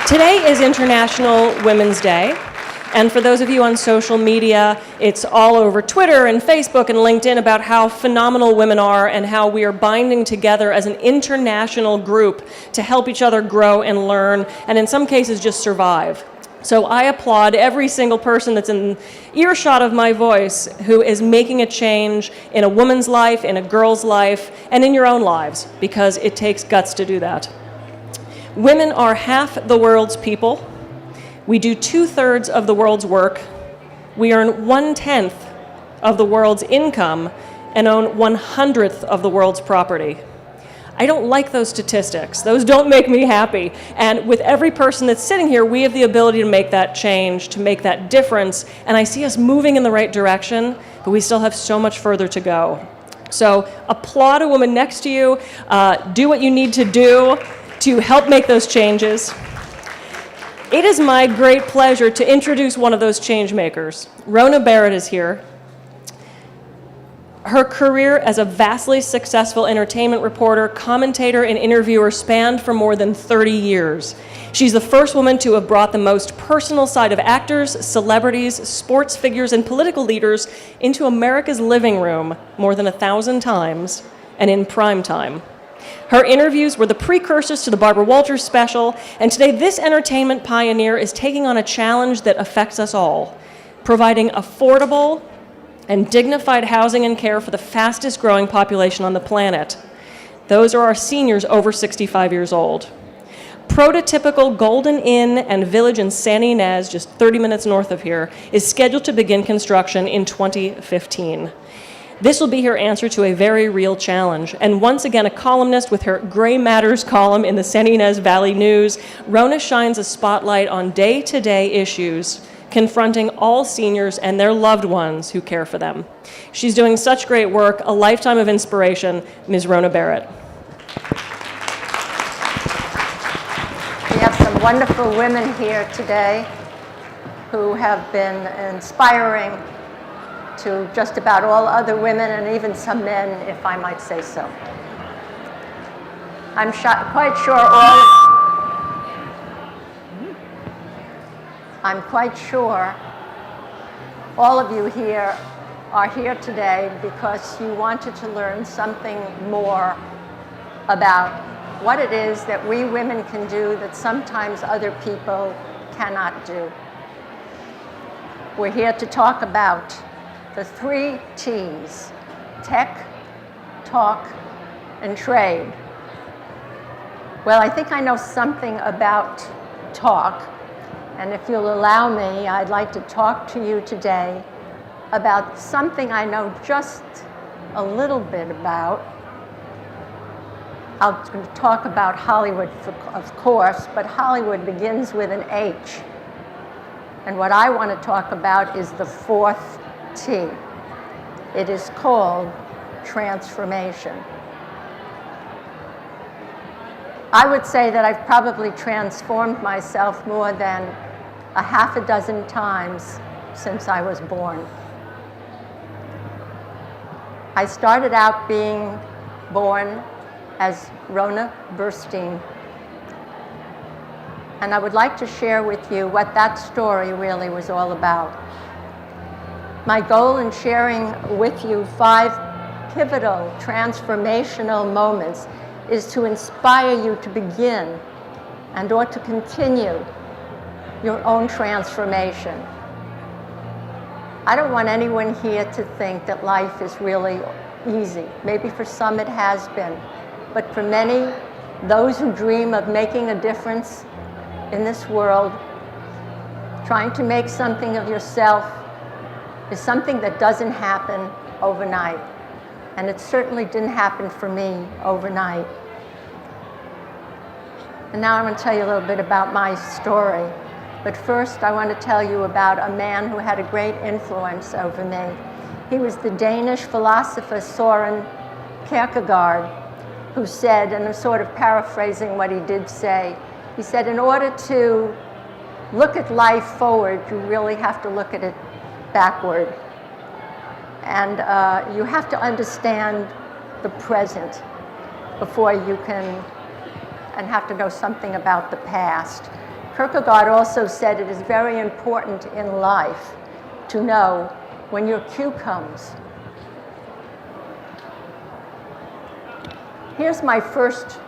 Today is International Women's Day, and for those of you on social media, it's all over Twitter and Facebook and LinkedIn about how phenomenal women are and how we are binding together as an international group to help each other grow and learn, and in some cases just survive. So I applaud every single person that's in earshot of my voice who is making a change in a woman's life, in a girl's life, and in your own lives, because it takes guts to do that. Women are half the world's people. We do 2/3 of the world's work. We earn 1/10 of the world's income and own 1/100th of the world's property. I don't like those statistics. Those don't make me happy. And with every person that's sitting here, we have the ability to make that change, to make that difference. And I see us moving in the right direction, but we still have so much further to go. So applaud a woman next to you. Do what you need to do to help make those changes. It is my great pleasure to introduce one of those change makers. Rona Barrett is here. Her career as a vastly successful entertainment reporter, commentator, and interviewer spanned for more than 30 years. She's the first woman to have brought the most personal side of actors, celebrities, sports figures, and political leaders into America's living room more than 1,000 times, and in prime time. Her interviews were the precursors to the Barbara Walters special, and today this entertainment pioneer is taking on a challenge that affects us all, providing affordable and dignified housing and care for the fastest growing population on the planet. Those are our seniors over 65 years old. Prototypical Golden Inn and Village in San Ynez, just 30 minutes north of here, is scheduled to begin construction in 2015. This will be her answer to a very real challenge. And once again, a columnist with her Gray Matters column in the San Ynez Valley News, Rona shines a spotlight on day-to-day issues confronting all seniors and their loved ones who care for them. She's doing such great work, a lifetime of inspiration, Ms. Rona Barrett. We have some wonderful women here today who have been inspiring to just about all other women and even some men, if I might say so. I'm quite sure all of you here are here today because you wanted to learn something more about what it is that we women can do that sometimes other people cannot do. We're here to talk about the 3 T's: tech, talk, and trade. Well, I think I know something about talk. And if you'll allow me, I'd like to talk to you today about something I know just a little bit about. I'll talk about Hollywood, of course, but Hollywood begins with an H. And what I want to talk about is the 4th T. It is called transformation. I would say that I've probably transformed myself more than a half a dozen times since I was born. I started out being born as Rona Burstein. And I would like to share with you what that story really was all about. My goal in sharing with you 5 pivotal transformational moments is to inspire you to begin and or to continue your own transformation. I don't want anyone here to think that life is really easy. Maybe for some it has been, but for many, those who dream of making a difference in this world, trying to make something of yourself, is something that doesn't happen overnight. And it certainly didn't happen for me overnight. And now I'm going to tell you a little bit about my story. But first, I want to tell you about a man who had a great influence over me. He was the Danish philosopher Søren Kierkegaard, who said, and I'm sort of paraphrasing what he did say, he said, in order to look at life forward, you really have to look at it backward. And you have to understand the present before you can, and have to know something about the past. Kierkegaard also said it is very important in life to know when your cue comes. Here's my first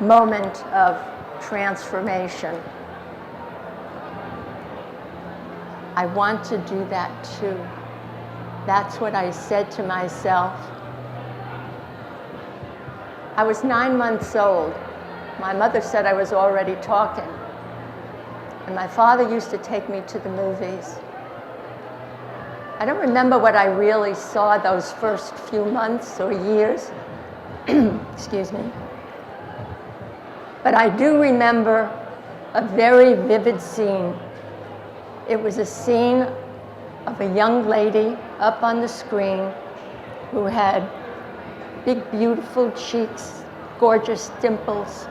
moment of transformation. I want to do that too. That's what I said to myself. I was 9 months old. My mother said I was already talking. And my father used to take me to the movies. I don't remember what I really saw those first few months or years. Excuse me. But I do remember a very vivid scene. It was a scene of a young lady up on the screen who had big, beautiful cheeks, gorgeous dimples,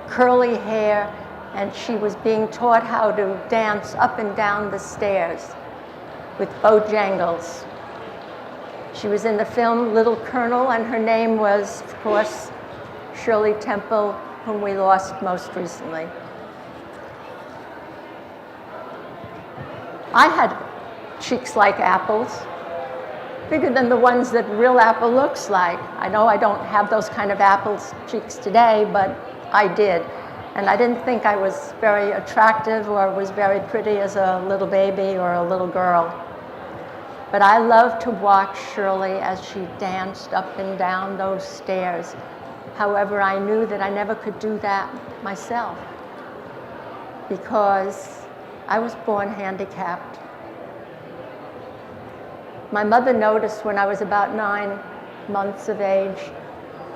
curly hair, and she was being taught how to dance up and down the stairs with Bojangles. She was in the film Little Colonel, and her name was, of course, Shirley Temple, whom we lost most recently. I had cheeks like apples, bigger than the ones that real apple looks like. I know I don't have those kind of apples cheeks today, but I did. And I didn't think I was very attractive or was very pretty as a little baby or a little girl. But I loved to watch Shirley as she danced up and down those stairs. However, I knew that I never could do that myself because I was born handicapped. My mother noticed when I was about 9 months of age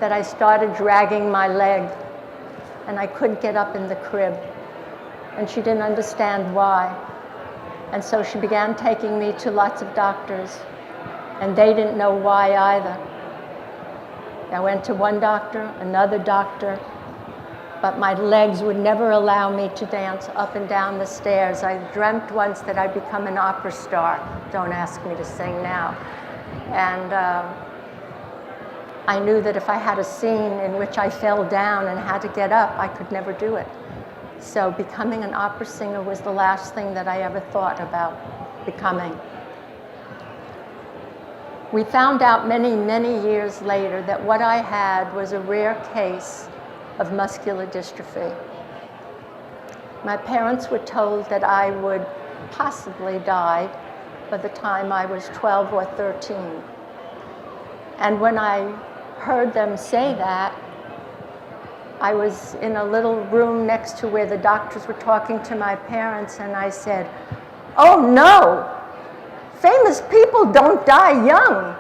that I started dragging my leg and I couldn't get up in the crib. And she didn't understand why. And so she began taking me to lots of doctors, and they didn't know why either. I went to one doctor, another doctor, but my legs would never allow me to dance up and down the stairs. I dreamt once that I'd become an opera star. Don't ask me to sing now. And I knew that if I had a scene in which I fell down and had to get up, I could never do it. So becoming an opera singer was the last thing that I ever thought about becoming. We found out many, many years later that what I had was a rare case of muscular dystrophy. My parents were told that I would possibly die by the time I was 12 or 13. And when I heard them say that, I was in a little room next to where the doctors were talking to my parents, and I said, "Oh no, famous people don't die young."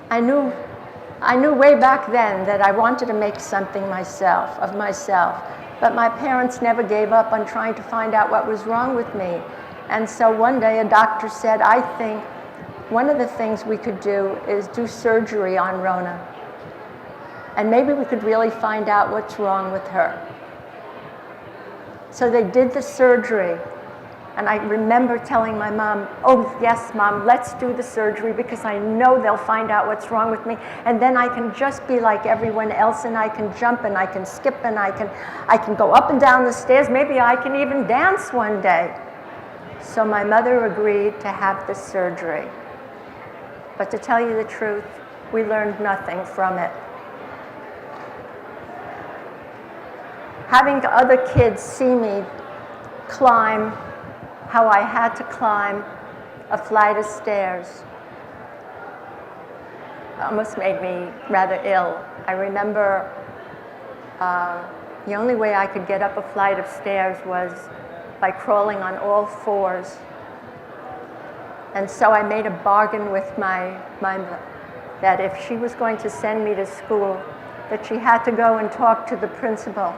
I knew way back then that I wanted to make something of myself, but my parents never gave up on trying to find out what was wrong with me. And so one day a doctor said, "I think one of the things we could do is do surgery on Rona. And maybe we could really find out what's wrong with her." So they did the surgery. And I remember telling my mom, "Oh yes, Mom, let's do the surgery because I know they'll find out what's wrong with me. And then I can just be like everyone else, and I can jump and I can skip and I can go up and down the stairs. Maybe I can even dance one day." So my mother agreed to have the surgery. But to tell you the truth, we learned nothing from it. Having other kids see me climb how I had to climb a flight of stairs almost made me rather ill. I remember the only way I could get up a flight of stairs was by crawling on all fours. And so I made a bargain with my mother that if she was going to send me to school, that she had to go and talk to the principal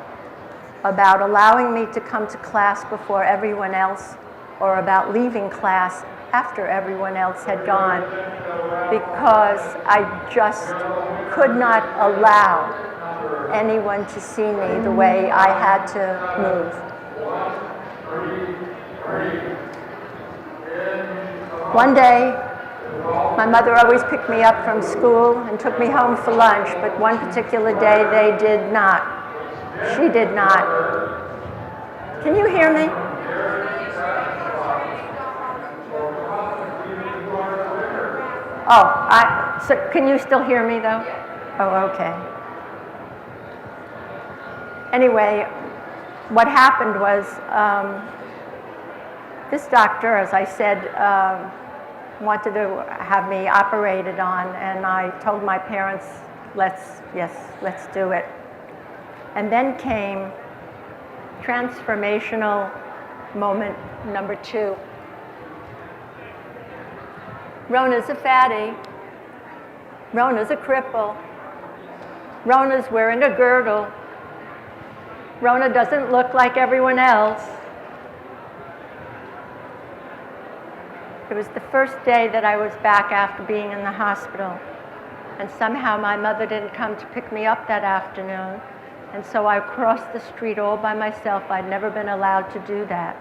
about allowing me to come to class before everyone else or about leaving class after everyone else had gone, because I just could not allow anyone to see me the way I had to move. One day, my mother always picked me up from school and took me home for lunch, but one particular day they did not. She did not. Can you hear me? Oh, so can you still hear me though? Oh, okay. Anyway, what happened was this doctor, as I said, wanted to have me operated on, and I told my parents, let's do it. And then came transformational moment number 2. Rona's a fatty. Rona's a cripple. Rona's wearing a girdle. Rona doesn't look like everyone else. It was the first day that I was back after being in the hospital. And somehow my mother didn't come to pick me up that afternoon. And so I crossed the street all by myself. I'd never been allowed to do that.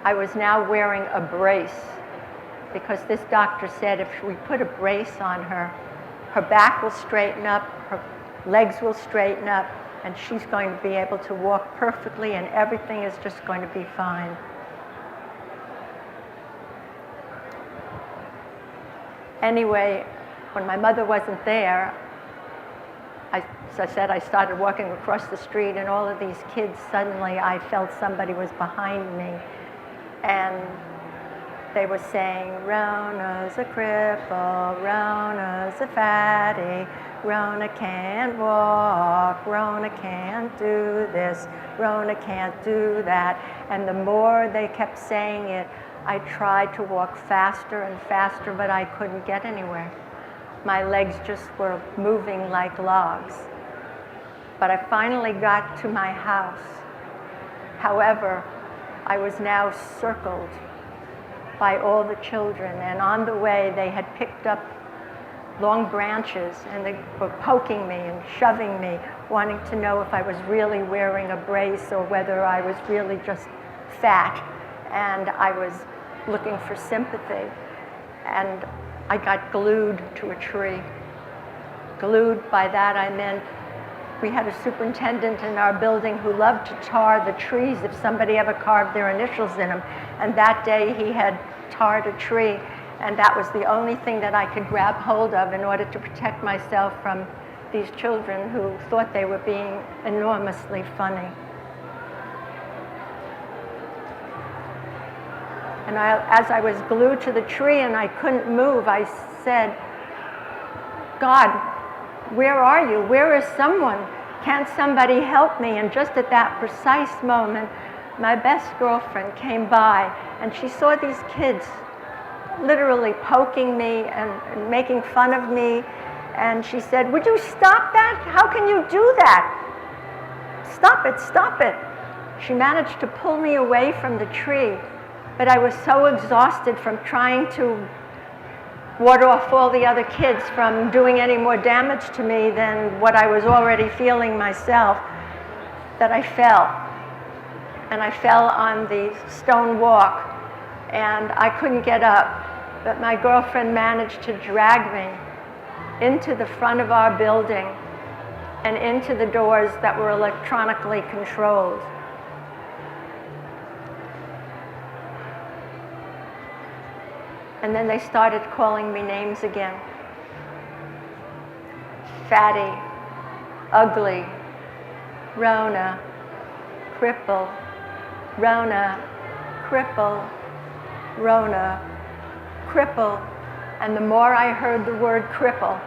I was now wearing a brace because this doctor said if we put a brace on her, her back will straighten up, her legs will straighten up, and she's going to be able to walk perfectly, and everything is just going to be fine. Anyway, when my mother wasn't there, as I said, I started walking across the street, and all of these kids, suddenly I felt somebody was behind me, and they were saying, Rona's a cripple, Rona's a fatty, Rona can't walk, Rona can't do this, Rona can't do that. And the more they kept saying it, I tried to walk faster and faster, but I couldn't get anywhere. My legs just were moving like logs. But I finally got to my house. However, I was now circled by all the children, and on the way they had picked up long branches and they were poking me and shoving me, wanting to know if I was really wearing a brace or whether I was really just fat, and I was looking for sympathy. And I got glued to a tree. Glued, by that I meant we had a superintendent in our building who loved to tar the trees if somebody ever carved their initials in them. And that day he had tarred a tree, and that was the only thing that I could grab hold of in order to protect myself from these children who thought they were being enormously funny. And as I was glued to the tree and I couldn't move, I said, God, where are you? Where is someone? Can't somebody help me? And just at that precise moment, my best girlfriend came by, and she saw these kids literally poking me and making fun of me. And she said, would you stop that? How can you do that? Stop it, stop it. She managed to pull me away from the tree, but I was so exhausted from trying to ward off all the other kids from doing any more damage to me than what I was already feeling myself, that I fell. And I fell on the stone walk, and I couldn't get up. But my girlfriend managed to drag me into the front of our building and into the doors that were electronically controlled. And then they started calling me names again. Fatty, ugly, Rona, cripple, Rona, cripple, Rona, cripple. And the more I heard the word cripple,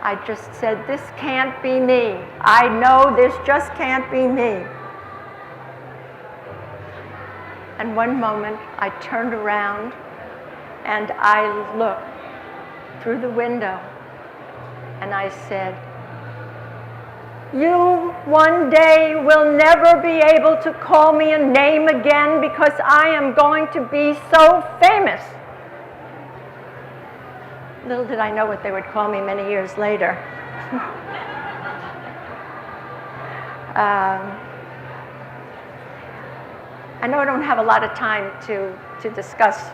I just said, this can't be me. I know this just can't be me. And one moment I turned around and I looked through the window and I said, you one day will never be able to call me a name again because I am going to be so famous. Little did I know what they would call me many years later. I know I don't have a lot of time to discuss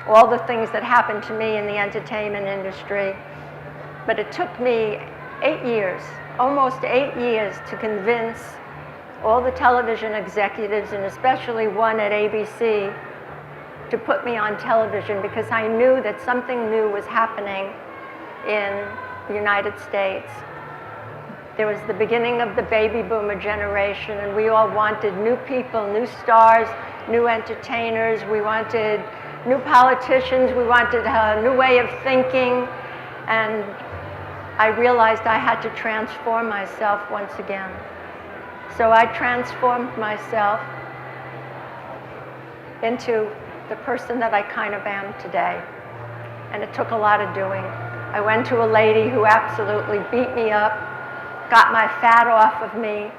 all the things that happened to me in the entertainment industry, but it took me 8 years, almost 8 years to convince all the television executives, and especially one at ABC, to put me on television because I knew that something new was happening in the United States. There was the beginning of the baby boomer generation, and we all wanted new people, new stars, new entertainers. We wanted new politicians. We wanted a new way of thinking. And I realized I had to transform myself once again. So I transformed myself into the person that I kind of am today. And it took a lot of doing. I went to a lady who absolutely beat me up, got my fat off of me,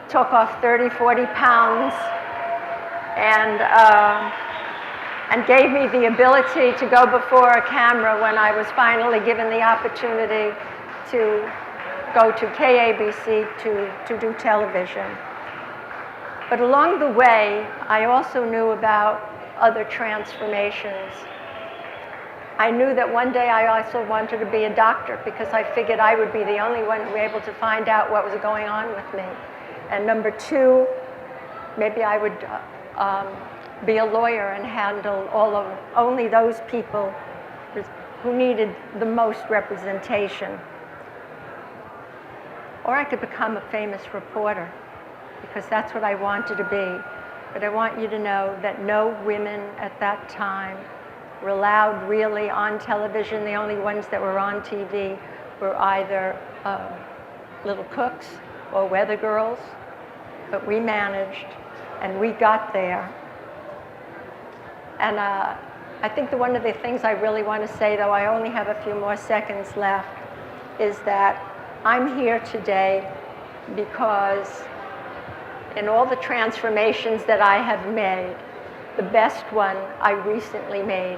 took off 30, 40 pounds, and gave me the ability to go before a camera when I was finally given the opportunity to go to KABC to do television. But along the way, I also knew about other transformations. I knew that one day I also wanted to be a doctor because I figured I would be the only one who was able to find out what was going on with me. And number two, maybe I would be a lawyer and handle only those people who needed the most representation. Or I could become a famous reporter because that's what I wanted to be. But I want you to know that no women at that time were allowed really on television. The only ones that were on TV were either little cooks or weather girls. But we managed, and we got there. And I think one of the things I really want to say, though I only have a few more seconds left, is that I'm here today because in all the transformations that I have made, the best one I recently made,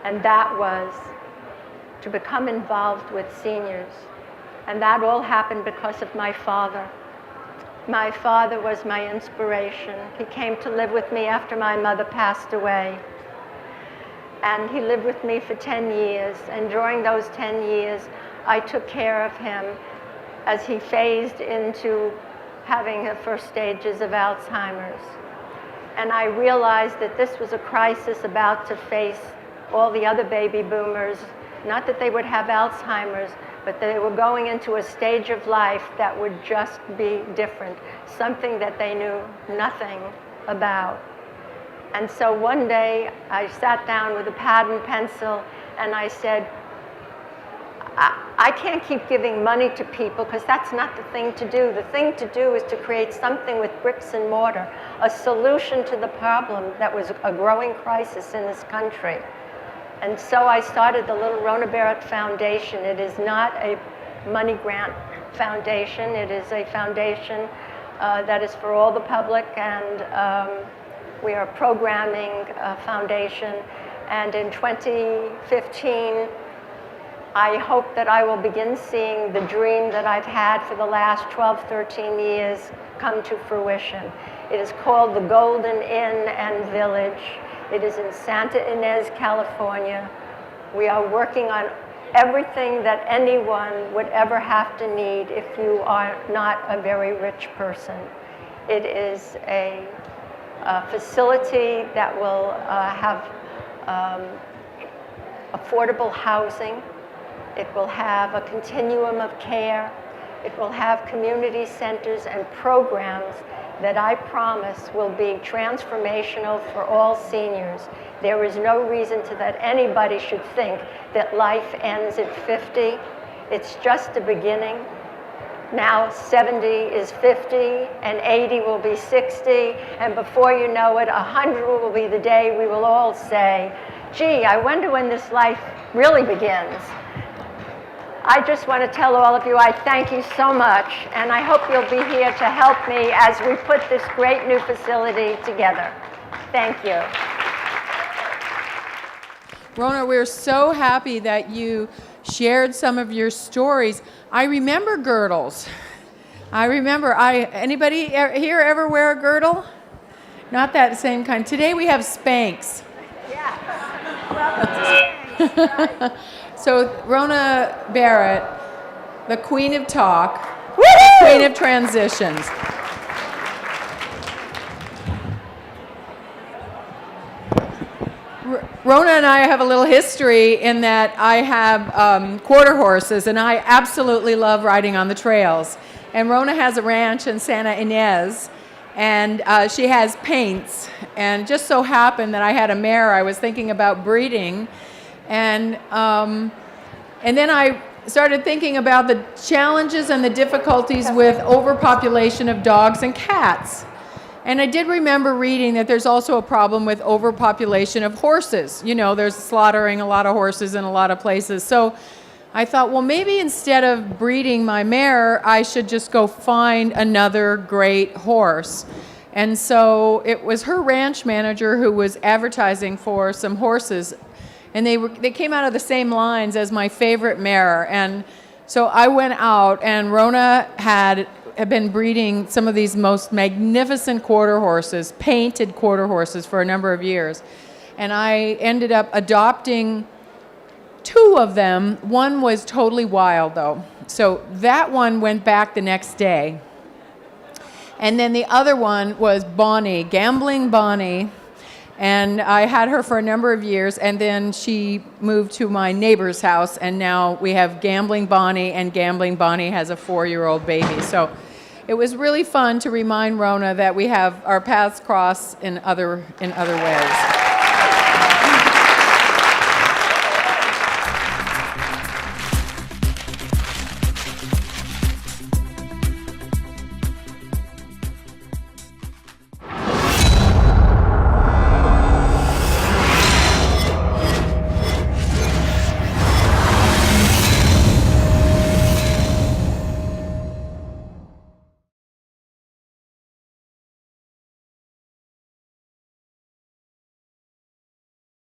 and that was to become involved with seniors. And that all happened because of my father. My father was my inspiration. He came to live with me after my mother passed away. And he lived with me for 10 years. And during those 10 years, I took care of him as he phased into having the first stages of Alzheimer's. And I realized that this was a crisis about to face all the other baby boomers. Not that they would have Alzheimer's, but they were going into a stage of life that would just be different, something that they knew nothing about. And so one day I sat down with a pad and pencil and I said, I can't keep giving money to people because that's not the thing to do. The thing to do is to create something with bricks and mortar, a solution to the problem that was a growing crisis in this country. And so I started the little Rona Barrett Foundation. It is not a money grant foundation. It is a foundation that is for all the public, and we are a programming foundation. And in 2015, I hope that I will begin seeing the dream that I've had for the last 12, 13 years come to fruition. It is called the Golden Inn and Village. It is in Santa Ynez, California. We are working on everything that anyone would ever have to need if you are not a very rich person. It is a facility that will have affordable housing. It will have a continuum of care. It will have community centers and programs that I promise will be transformational for all seniors. There is no reason that anybody should think that life ends at 50. It's just a beginning. Now 70 is 50, and 80 will be 60, and before you know it, 100 will be the day we will all say, gee, I wonder when this life really begins. I just want to tell all of you I thank you so much, and I hope you'll be here to help me as we put this great new facility together. Thank you. Rona, we're so happy that you shared some of your stories. I remember girdles. Anybody here ever wear a girdle? Not that same kind. Today we have Spanx. Yeah. Welcome to Spanx. So Rona Barrett, the queen of talk, Queen of transitions. Rona and I have a little history in that I have quarter horses, and I absolutely love riding on the trails. And Rona has a ranch in Santa Ynez, and she has paints. And just so happened that I had a mare I was thinking about breeding, and then I started thinking about the challenges and the difficulties with overpopulation of dogs and cats. And I did remember reading that there's also a problem with overpopulation of horses. You know, there's slaughtering a lot of horses in a lot of places. So I thought, well, maybe instead of breeding my mare, I should just go find another great horse. And so it was her ranch manager who was advertising for some horses. And they came out of the same lines as my favorite mare. And so I went out, and Rona had been breeding some of these most magnificent quarter horses, painted quarter horses, for a number of years. And I ended up adopting 2 of them. One was totally wild, though. So that one went back the next day. And then the other one was Bonnie, Gambling Bonnie. And I had her for a number of years, and then she moved to my neighbor's house, and now we have Gambling Bonnie, and Gambling Bonnie has a 4-year-old baby. So it was really fun to remind Rona that we have our paths cross in other ways.